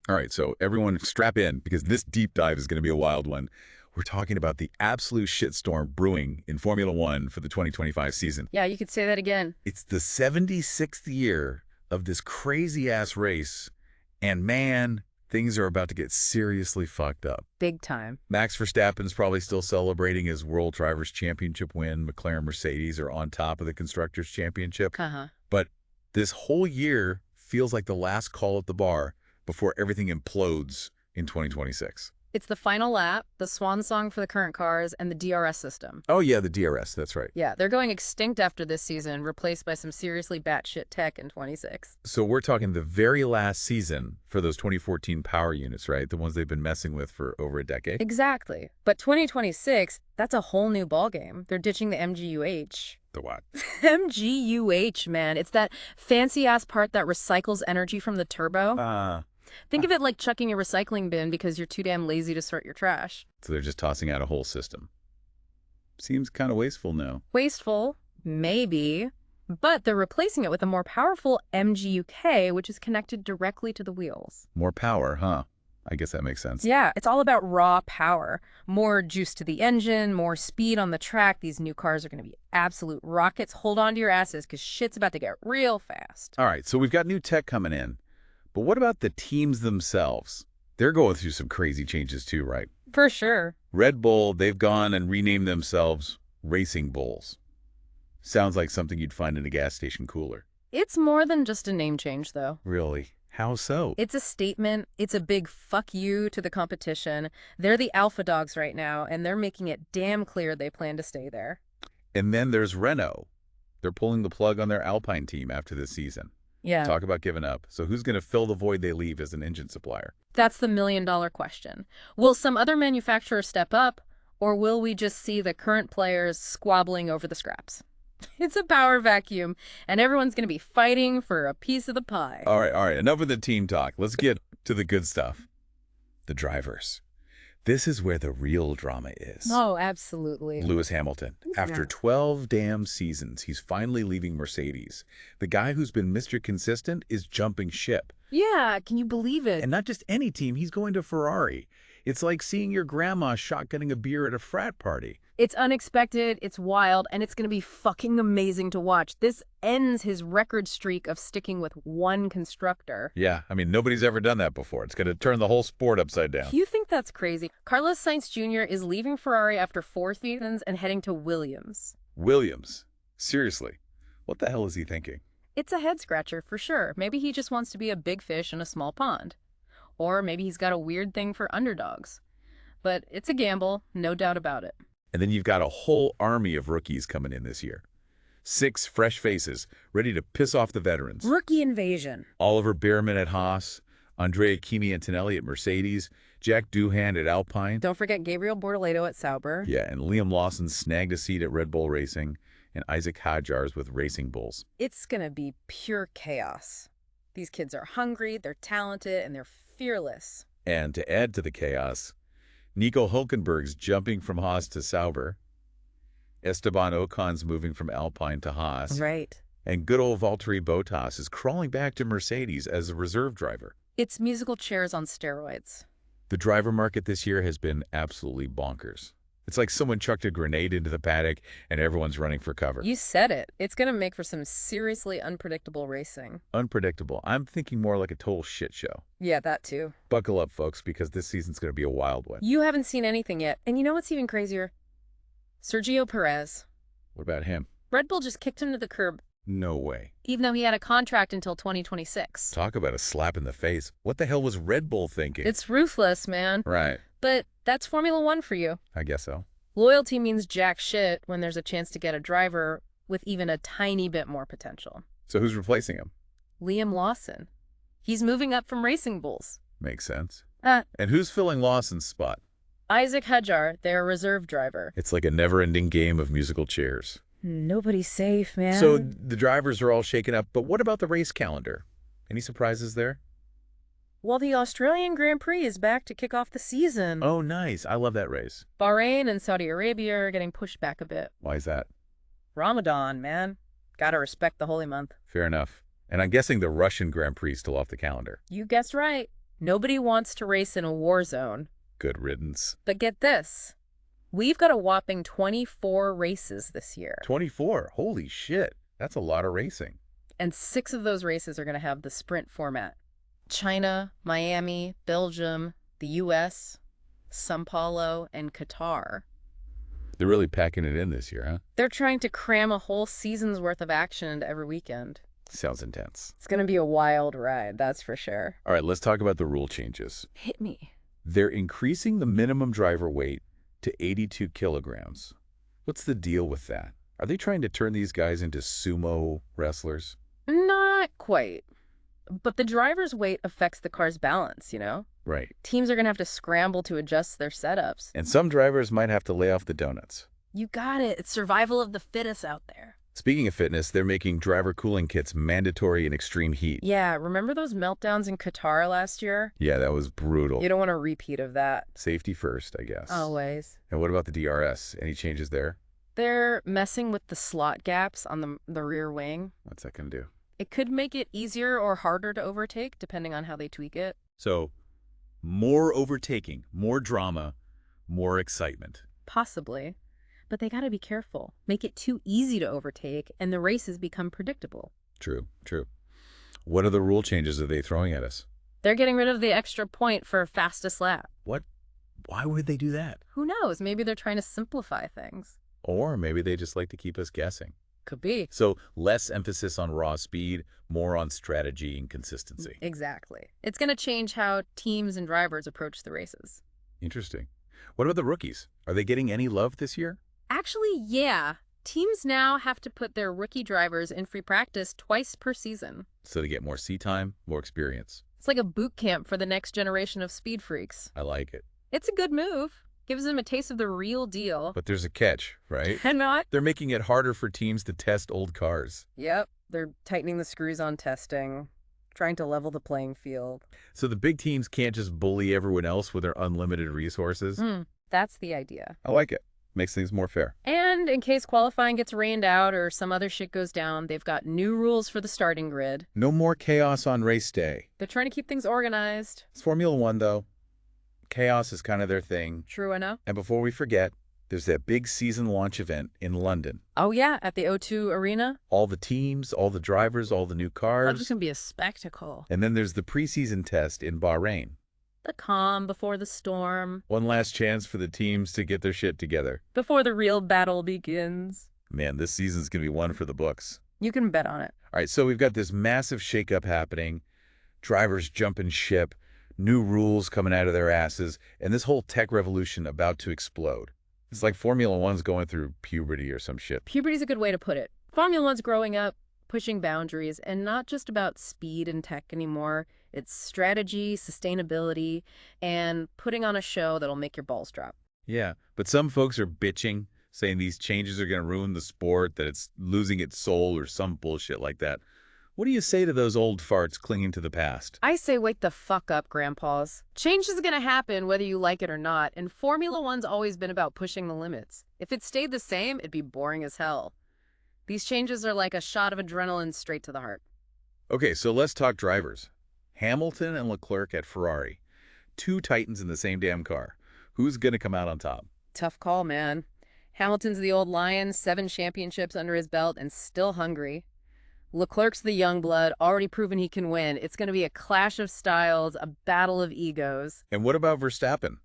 All right, so everyone strap in because this deep dive is going to be a wild one. We're talking about the absolute shitstorm brewing in Formula One for the 2025 season. Yeah, you could say that again. It's the 76th year of this crazy-ass race, and man, things are about to get seriously fucked up. Big time. Max Verstappen's probably still celebrating his World Drivers' Championship win. McLaren Mercedes are on top of the Constructors' Championship. But this whole year feels like the last call at the bar before everything implodes in 2026. It's the final lap, the swan song for the current cars, and the DRS system. Oh, yeah, the DRS, that's right. Yeah, they're going extinct after this season, replaced by some seriously batshit tech in 26. So we're talking the very last season for those 2014 power units, right? The ones they've been messing with for over a decade. Exactly. But 2026, that's a whole new ballgame. They're ditching the MGUH. The what? MGUH, man. It's that fancy-ass part that recycles energy from the turbo. Think of it like chucking a recycling bin because you're too damn lazy to sort your trash. So they're just tossing out a whole system. Seems kind of wasteful now. Wasteful? Maybe. But they're replacing it with a more powerful MGUK, which is connected directly to the wheels. More power, huh? I guess that makes sense. Yeah, it's all about raw power. More juice to the engine, more speed on the track. These new cars are going to be absolute rockets. Hold on to your asses because shit's about to get real fast. All right, so we've got new tech coming in. But what about the teams themselves? They're going through some crazy changes too, right? For sure. Red Bull, they've gone and renamed themselves Racing Bulls. Sounds like something you'd find in a gas station cooler. It's more than just a name change, though. Really? How so? It's a statement. It's a big fuck you to the competition. They're the alpha dogs right now, and they're making it damn clear they plan to stay there. And then there's Renault. They're pulling the plug on their Alpine team after this season. Yeah. Talk about giving up. So who's going to fill the void they leave as an engine supplier? That's the million-dollar question. Will some other manufacturer step up, or will we just see the current players squabbling over the scraps? It's a power vacuum, and everyone's going to be fighting for a piece of the pie. All right. Enough of the team talk. Let's get to the good stuff. The drivers. This is where the real drama is. Oh, absolutely. Lewis Hamilton. After 12 damn seasons, he's finally leaving Mercedes. The guy who's been Mr. Consistent is jumping ship. Yeah, can you believe it? And not just any team, he's going to Ferrari. It's like seeing your grandma shotgunning a beer at a frat party. It's unexpected, it's wild, and it's going to be fucking amazing to watch. This ends his record streak of sticking with one constructor. Yeah, I mean, nobody's ever done that before. It's going to turn the whole sport upside down. You think that's crazy? Carlos Sainz Jr. is leaving Ferrari after 4 seasons and heading to Williams. Williams? Seriously? What the hell is he thinking? It's a head-scratcher, for sure. Maybe he just wants to be a big fish in a small pond. Or maybe he's got a weird thing for underdogs. But it's a gamble, no doubt about it. And then you've got a whole army of rookies coming in this year. 6 fresh faces, ready to piss off the veterans. Rookie invasion. Oliver Behrman at Haas, Andrea Kimi Antonelli at Mercedes, Jack Doohan at Alpine. Don't forget Gabriel Bortoleto at Sauber. Yeah, and Liam Lawson snagged a seat at Red Bull Racing, and Isaac Hadjar's with Racing Bulls. It's gonna be pure chaos. These kids are hungry, they're talented, and they're fearless. And to add to the chaos, Nico Hülkenberg's jumping from Haas to Sauber. Esteban Ocon's moving from Alpine to Haas. Right. And good old Valtteri Bottas is crawling back to Mercedes as a reserve driver. It's musical chairs on steroids. The driver market this year has been absolutely bonkers. It's like someone chucked a grenade into the paddock and everyone's running for cover. You said it. It's going to make for some seriously unpredictable racing. Unpredictable. I'm thinking more like a total shit show. Yeah, that too. Buckle up, folks, because this season's going to be a wild one. You haven't seen anything yet. And you know what's even crazier? Sergio Perez. What about him? Red Bull just kicked him to the curb. No way. Even though he had a contract until 2026. Talk about a slap in the face. What the hell was Red Bull thinking? It's ruthless, man. Right. But that's Formula One for you. I guess so. Loyalty means jack shit when there's a chance to get a driver with even a tiny bit more potential. So who's replacing him? Liam Lawson. He's moving up from Racing Bulls. Makes sense. And who's filling Lawson's spot? Isaac Hadjar, their reserve driver. It's like a never-ending game of musical chairs. Nobody's safe, man. So the drivers are all shaken up, but what about the race calendar? Any surprises there? Well, the Australian Grand Prix is back to kick off the season. Oh, nice. I love that race. Bahrain and Saudi Arabia are getting pushed back a bit. Why is that? Ramadan, man. Gotta respect the holy month. Fair enough. And I'm guessing the Russian Grand Prix is still off the calendar. You guessed right. Nobody wants to race in a war zone. Good riddance. But get this. We've got a whopping 24 races this year. 24? Holy shit. That's a lot of racing. And 6 of those races are going to have the sprint format. China, Miami, Belgium, the U.S., São Paulo, and Qatar. They're really packing it in this year, huh? They're trying to cram a whole season's worth of action into every weekend. Sounds intense. It's going to be a wild ride, that's for sure. All right, let's talk about the rule changes. Hit me. They're increasing the minimum driver weight to 82 kilograms. What's the deal with that? Are they trying to turn these guys into sumo wrestlers? Not quite. But the driver's weight affects the car's balance, you know? Right. Teams are going to have to scramble to adjust their setups. And some drivers might have to lay off the donuts. You got it. It's survival of the fittest out there. Speaking of fitness, they're making driver cooling kits mandatory in extreme heat. Yeah, remember those meltdowns in Qatar last year? Yeah, that was brutal. You don't want a repeat of that. Safety first, I guess. Always. And what about the DRS? Any changes there? They're messing with the slot gaps on the rear wing. What's that going to do? It could make it easier or harder to overtake, depending on how they tweak it. So, more overtaking, more drama, more excitement. Possibly. But they gotta be careful. Make it too easy to overtake, and the races become predictable. True, true. What other rule changes are they throwing at us? They're getting rid of the extra point for fastest lap. What? Why would they do that? Who knows? Maybe they're trying to simplify things. Or maybe they just like to keep us guessing. Could be. So less emphasis on raw speed, more on strategy and consistency. Exactly. It's going to change how teams and drivers approach the races. Interesting. What about the rookies? Are they getting any love this year? Actually, yeah. Teams now have to put their rookie drivers in free practice twice per season. So they get more seat time, more experience. It's like a boot camp for the next generation of speed freaks. I like it. It's a good move. Gives them a taste of the real deal. But there's a catch, right? And not. They're making it harder for teams to test old cars. Yep. They're tightening the screws on testing, trying to level the playing field. So the big teams can't just bully everyone else with their unlimited resources? That's the idea. I like it. Makes things more fair. And in case qualifying gets rained out or some other shit goes down, they've got new rules for the starting grid. No more chaos on race day. They're trying to keep things organized. It's Formula One, though. Chaos is kind of their thing. True enough. And before we forget, there's that big season launch event in London. Oh, yeah, at the O2 Arena. All the teams, all the drivers, all the new cars. That's just going to be a spectacle. And then there's the preseason test in Bahrain. The calm before the storm. One last chance for the teams to get their shit together. Before the real battle begins. Man, this season's going to be one for the books. You can bet on it. All right, so we've got this massive shakeup happening. Drivers jumping ship. New rules coming out of their asses. And this whole tech revolution about to explode. It's like Formula One's going through puberty or some shit. Puberty's a good way to put it. Formula One's growing up, pushing boundaries, and not just about speed and tech anymore. It's strategy, sustainability, and putting on a show that'll make your balls drop. Yeah, but some folks are bitching, saying these changes are going to ruin the sport, that it's losing its soul or some bullshit like that. What do you say to those old farts clinging to the past? I say wake the fuck up, grandpas. Change is going to happen whether you like it or not, and Formula One's always been about pushing the limits. If it stayed the same, it'd be boring as hell. These changes are like a shot of adrenaline straight to the heart. Okay, so let's talk drivers. Hamilton and Leclerc at Ferrari. Two titans in the same damn car. Who's going to come out on top? Tough call, man. Hamilton's the old lion, 7 championships under his belt, and still hungry. Leclerc's the young blood, already proven he can win. It's going to be a clash of styles, a battle of egos. And what about Verstappen?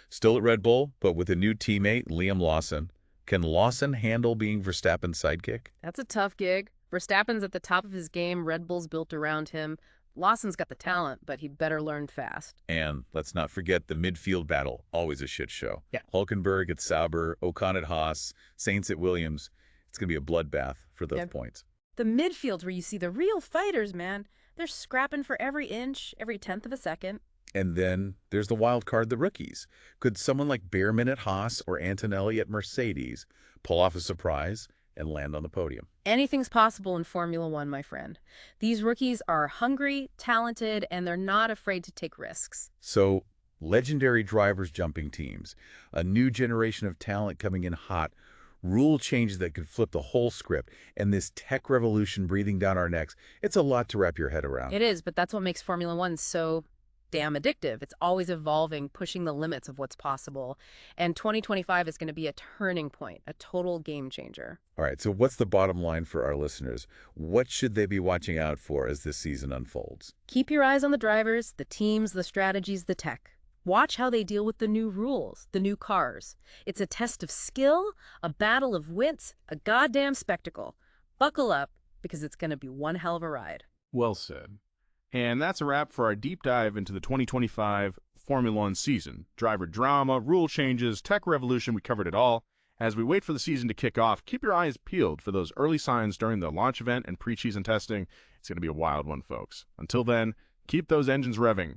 Still at Red Bull, but with a new teammate, Liam Lawson. Can Lawson handle being Verstappen's sidekick? That's a tough gig. Verstappen's at the top of his game. Red Bull's built around him. Lawson's got the talent, but he'd better learn fast. And let's not forget the midfield battle, always a shit show. Yeah. Hulkenberg at Sauber, Ocon at Haas, Sainz at Williams. It's going to be a bloodbath for those points. The midfield's where you see the real fighters, man. They're scrapping for every inch, every tenth of a second. And then there's the wild card, the rookies. Could someone like Behrman at Haas or Antonelli at Mercedes pull off a surprise and land on the podium? Anything's possible in Formula One, my friend. These rookies are hungry, talented, and they're not afraid to take risks. So, legendary drivers jumping teams, a new generation of talent coming in hot, rule changes that could flip the whole script, and this tech revolution breathing down our necks. It's a lot to wrap your head around. It is, but that's what makes Formula One so damn addictive. It's always evolving, pushing the limits of what's possible. And 2025 is going to be a turning point, a total game changer. All right, so what's the bottom line for our listeners? What should they be watching out for as this season unfolds? Keep your eyes on the drivers, the teams, the strategies, the tech. Watch how they deal with the new rules, the new cars. It's a test of skill, a battle of wits, a goddamn spectacle. Buckle up, because it's going to be one hell of a ride. Well said. And that's a wrap for our deep dive into the 2025 Formula One season. Driver drama, rule changes, tech revolution, we covered it all. As we wait for the season to kick off, keep your eyes peeled for those early signs during the launch event and pre-season testing. It's going to be a wild one, folks. Until then, keep those engines revving.